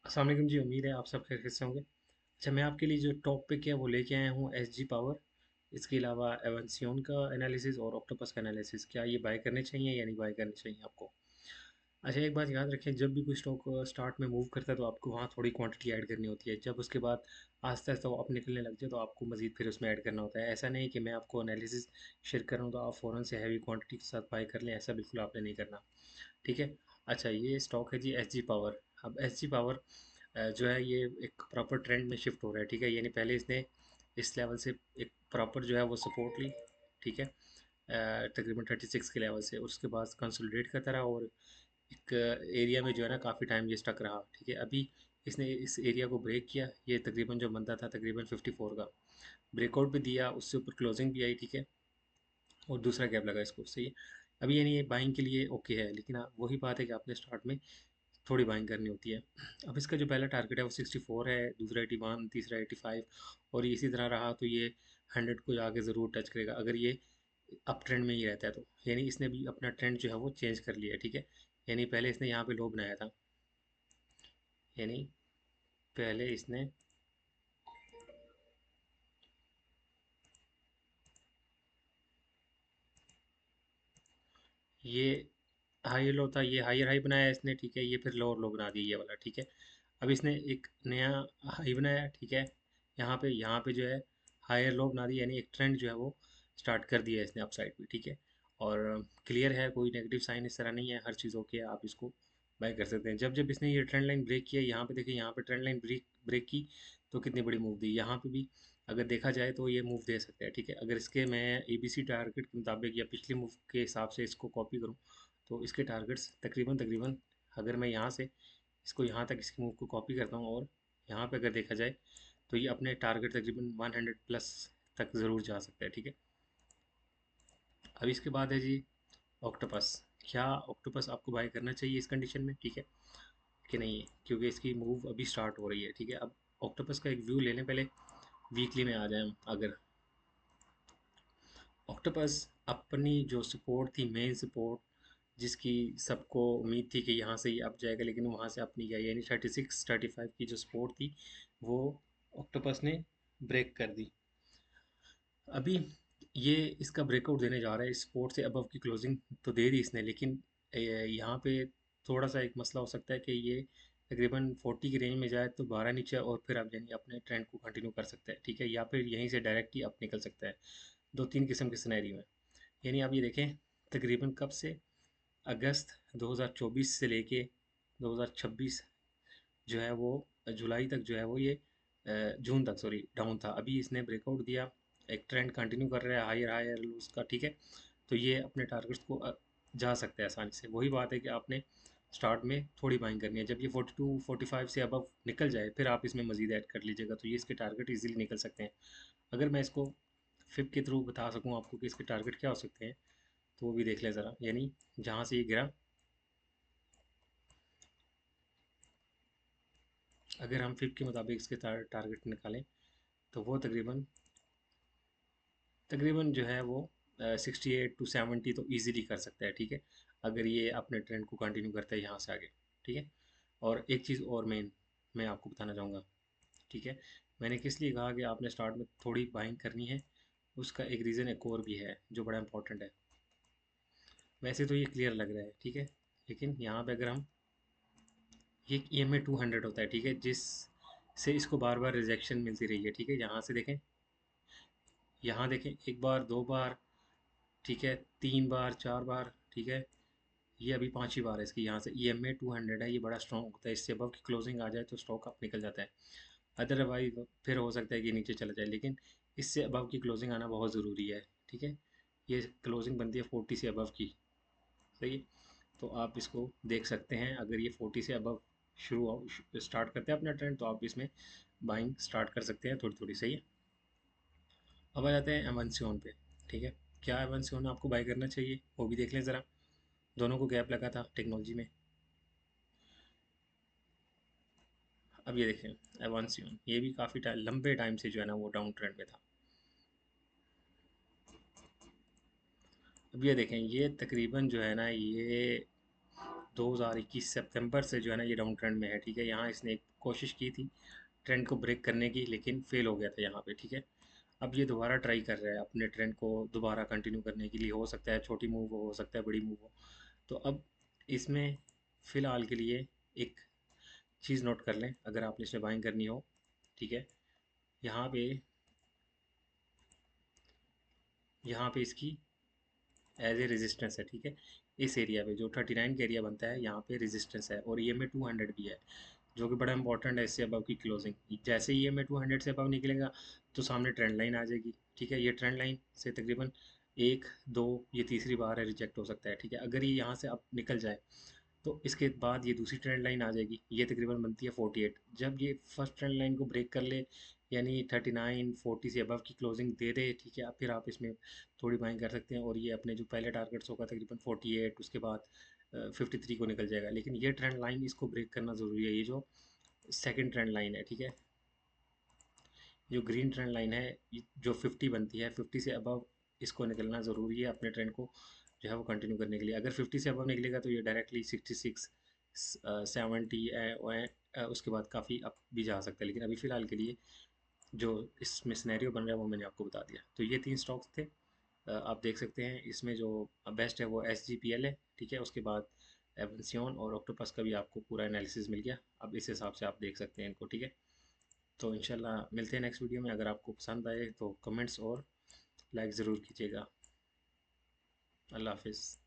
अस्सलाम वालेकुम जी। उम्मीद है आप सब खैरियत से होंगे। अच्छा, मैं आपके लिए जो टॉपिक है वो लेके आया हूँ एस जी पावर। इसके अलावा एवेंसियोन का एनालिसिस और ऑक्टोपस का एनालिसिस, क्या ये बाय करने चाहिए या नहीं बाय करने चाहिए आपको। अच्छा, एक बात याद रखें, जब भी कोई स्टॉक स्टार्ट में मूव करता है तो आपको वहाँ थोड़ी क्वांटिटी ऐड करनी होती है। जब उसके बाद आस्ते आस्ते वो अप निकलने लग जाए तो आपको मजीद फिर उसमें ऐड करना होता है। ऐसा नहीं कि मैं आपको एनालिसिस शेयर कर रहा हूँ तो आप फ़ौरन से हैवी क्वांटिटी के साथ बाय कर लें, ऐसा बिल्कुल आपने नहीं करना। ठीक है। अच्छा, ये स्टॉक है जी एस जी पावर। अब एस जी पावर जो है ये एक प्रॉपर ट्रेंड में शिफ्ट हो रहा है। ठीक है, यानी पहले इसने इस लेवल से एक प्रॉपर जो है वो सपोर्ट ली। ठीक है, तकरीबन 36 के लेवल से, उसके बाद कंसोलिडेट करता रहा और एक एरिया में जो है ना काफ़ी टाइम ये स्टक रहा। ठीक है, अभी इसने इस एरिया को ब्रेक किया। ये तकरीबन जो बनता था तकरीबन 54 का ब्रेकआउट भी दिया, उससे ऊपर क्लोजिंग भी आई। ठीक है, और दूसरा गैप लगा इसको, सही है। अभी यानी ये बाइंग के लिए ओके है, लेकिन वही बात है कि आपने स्टार्ट में थोड़ी बाइंग करनी होती है। अब इसका जो पहला टारगेट है वो 64 है, दूसरा 81, तीसरा 85, और ये इसी तरह रहा तो ये 100 को आगे ज़रूर टच करेगा अगर ये अप ट्रेंड में ही रहता है तो। यानी इसने भी अपना ट्रेंड जो है वो चेंज कर लिया है। ठीक है, यानी पहले इसने यहाँ पे लो बनाया था। यानी पहले इसने ये हाई लो था, ये हायर हाई बनाया इसने। ठीक है, ये फिर लोअर लो बना दिया ये वाला। ठीक है, अब इसने एक नया हाई बनाया। ठीक है, यहाँ पे जो है हायर लो बना दिया, यानी एक ट्रेंड जो है वो स्टार्ट कर दिया है इसने अपसाइड पे। ठीक है, और क्लियर है, कोई नेगेटिव साइन इस तरह नहीं है, हर चीज़ ओके है, आप इसको बाय कर सकते हैं। जब जब इसने ये ट्रेंड लाइन ब्रेक किया, यहाँ पे देखिए, यहाँ पे ट्रेंड लाइन ब्रेक ब्रेक की तो कितनी बड़ी मूव दी। यहाँ पे भी अगर देखा जाए तो ये मूव दे सकते हैं। ठीक है, अगर इसके मैं ए बी सी टारगेट के मुताबिक या पिछली मूव के हिसाब से इसको कॉपी करूँ तो इसके टारगेट्स तकरीबन तकरीबन, अगर मैं यहाँ से इसको यहाँ तक इसकी मूव को कॉपी करता हूँ और यहाँ पे अगर देखा जाए तो ये अपने टारगेट तकरीबन 100 प्लस तक ज़रूर जा सकता है। ठीक है, अब इसके बाद है जी ऑक्टोपस। क्या ऑक्टोपस आपको बाय करना चाहिए इस कंडीशन में? ठीक है, कि नहीं है, क्योंकि इसकी मूव अभी स्टार्ट हो रही है। ठीक है, अब ऑक्टोपस का एक व्यू ले लें पहले, वीकली में आ जाए हम। अगर ऑक्टोपस अपनी जो सपोर्ट थी, मेन सपोर्ट जिसकी सबको उम्मीद थी कि यहाँ से ये अप जाएगा, लेकिन वहाँ से अप नहीं गया, यानी 36-35 की जो सपोर्ट थी वो ऑक्टोपस ने ब्रेक कर दी। अभी ये इसका ब्रेकआउट देने जा रहा है, इस सपोर्ट से अबव की क्लोजिंग तो दे दी इसने, लेकिन यहाँ पे थोड़ा सा एक मसला हो सकता है कि ये तकरीबन 40 की रेंज में जाए तो 12 नीचे, और फिर आप यानी अपने ट्रेंड को कंटिन्यू कर सकते हैं। ठीक है, या फिर यहीं से डायरेक्ट ही अप निकल सकता है। दो तीन किस्म के सिनेरियो में, यानी आप ये देखें, तकरीबन कब से, अगस्त 2024 से लेके 2026 जो है वो, जुलाई तक जो है वो, ये जून तक सॉरी डाउन था। अभी इसने ब्रेकआउट दिया, एक ट्रेंड कंटिन्यू कर रहा है हायर हायर लूज का। ठीक है, तो ये अपने टारगेट्स को जा सकते हैं आसानी से। वही बात है कि आपने स्टार्ट में थोड़ी बाइंग करनी है, जब ये 42 45 से अबव निकल जाए फिर आप इसमें मजीद ऐड कर लीजिएगा, तो ये इसके टारगेट इजीली निकल सकते हैं। अगर मैं इसको फिप के थ्रू बता सकूँ आपको कि इसके टारगेट क्या हो सकते हैं तो वो भी देख लें ज़रा। यानी जहाँ से ये गिरा, अगर हम फिप के मुताबिक इसके टारगेट निकालें तो वो तकरीबन तकरीबन जो है वो 68 to 70 तो ईज़िली कर सकता है। ठीक है, अगर ये अपने ट्रेंड को कंटिन्यू करता है यहाँ से आगे। ठीक है, और एक चीज़ और मैं आपको बताना चाहूँगा। ठीक है, मैंने किस लिए कहा कि आपने स्टार्ट में थोड़ी बाइंग करनी है, उसका एक रीज़न एक और भी है जो बड़ा इंपॉर्टेंट है। वैसे तो ये क्लियर लग रहा है। ठीक है, लेकिन यहाँ पे अगर हम, ये EMA 200 होता है। ठीक है, जिस से इसको बार बार रिजेक्शन मिलती रही है। ठीक है, यहाँ से देखें, यहाँ देखें, एक बार, दो बार, ठीक है, तीन बार, चार बार। ठीक है, ये अभी पांचवी बार है इसकी। यहाँ से EMA 200 है, ये बड़ा स्ट्रॉन्ग होता है, इससे अब की क्लोजिंग आ जाए तो स्टॉक अप निकल जाता है। अदरवाइज फिर हो सकता है कि नीचे चला जाए, लेकिन इससे अबव की क्लोजिंग आना बहुत ज़रूरी है। ठीक है, ये क्लोजिंग बनती है 40 से अबव की, सही है। तो आप इसको देख सकते हैं, अगर ये 40 से अबव शुरू स्टार्ट करते हैं अपना ट्रेंड तो आप इसमें बाइंग स्टार्ट कर सकते हैं थोड़ी थोड़ी, सही है। अब आ जाते हैं एमनसियोन पे। ठीक है, क्या एमनसियोन आपको बाय करना चाहिए वो भी देख लें ज़रा। दोनों को गैप लगा था टेक्नोलॉजी में। अब ये देखें एवंसियन, ये भी काफ़ी लंबे टाइम से जो है ना वो डाउन ट्रेंड में था। अब ये देखें, ये तकरीबन जो है ना ये 2021 सितंबर से जो है ना ये डाउन ट्रेंड में है, ठीक है। यहाँ इसने एक कोशिश की थी ट्रेंड को ब्रेक करने की, लेकिन फेल हो गया था यहाँ पे, ठीक है। अब ये दोबारा ट्राई कर रहा है अपने ट्रेंड को दोबारा कंटिन्यू करने के लिए। हो सकता है छोटी मूव हो सकता है बड़ी मूव हो। तो अब इसमें फ़िलहाल के लिए एक चीज़ नोट कर लें, अगर आपने इसमें बाइंग करनी हो, ठीक है। यहाँ पे यहाँ पे इसकी एज ए रेजिस्टेंस है, ठीक है। इस एरिया पे जो 39 का एरिया बनता है, यहाँ पे रेजिस्टेंस है और EMA 200 भी है, जो कि बड़ा इंपॉर्टेंट है इससे अबव की क्लोजिंग। जैसे ही EMA 200 से अबव निकलेगा तो सामने ट्रेंड लाइन आ जाएगी, ठीक है। ये ट्रेंड लाइन से तकरीबन एक दो, ये तीसरी बार है रिजेक्ट हो सकता है, ठीक है। अगर ये यहाँ से अब निकल जाए तो इसके बाद ये दूसरी ट्रेंड लाइन आ जाएगी, ये तकरीबन बनती है 48। जब ये फर्स्ट ट्रेंड लाइन को ब्रेक कर ले, यानी 39 40 से अबव की क्लोजिंग दे दे, ठीक है, फिर आप इसमें थोड़ी बाइंग कर सकते हैं। और ये अपने जो पहले टारगेट्स होगा तकरीबन 48, उसके बाद 53 को निकल जाएगा। लेकिन ये ट्रेंड लाइन इसको ब्रेक करना ज़रूरी है, ये जो सेकेंड ट्रेंड लाइन है, ठीक है। जो ग्रीन ट्रेंड लाइन है जो 50 बनती है, 50 से अबव इसको निकलना ज़रूरी है अपने ट्रेंड को जो है वो कंटिन्यू करने के लिए। अगर 50 से अबव निकलेगा तो ये डायरेक्टली 66 70 उसके बाद काफ़ी अप भी जा सकता है। लेकिन अभी फ़िलहाल के लिए जो इसमें सिनेरियो बन रहा है वो मैंने आपको बता दिया। तो ये 3 स्टॉक्स थे, आप देख सकते हैं। इसमें जो बेस्ट है वो SGPL है, ठीक है। उसके बाद एवंसियन और ऑक्टोपस का भी आपको पूरा एनालिसिस मिल गया। अब इस हिसाब से आप देख सकते हैं इनको, ठीक है। तो इंशाल्लाह मिलते हैं नेक्स्ट वीडियो में। अगर आपको पसंद आए तो कमेंट्स और लाइक ज़रूर कीजिएगा। अल्लाह हाफिज़।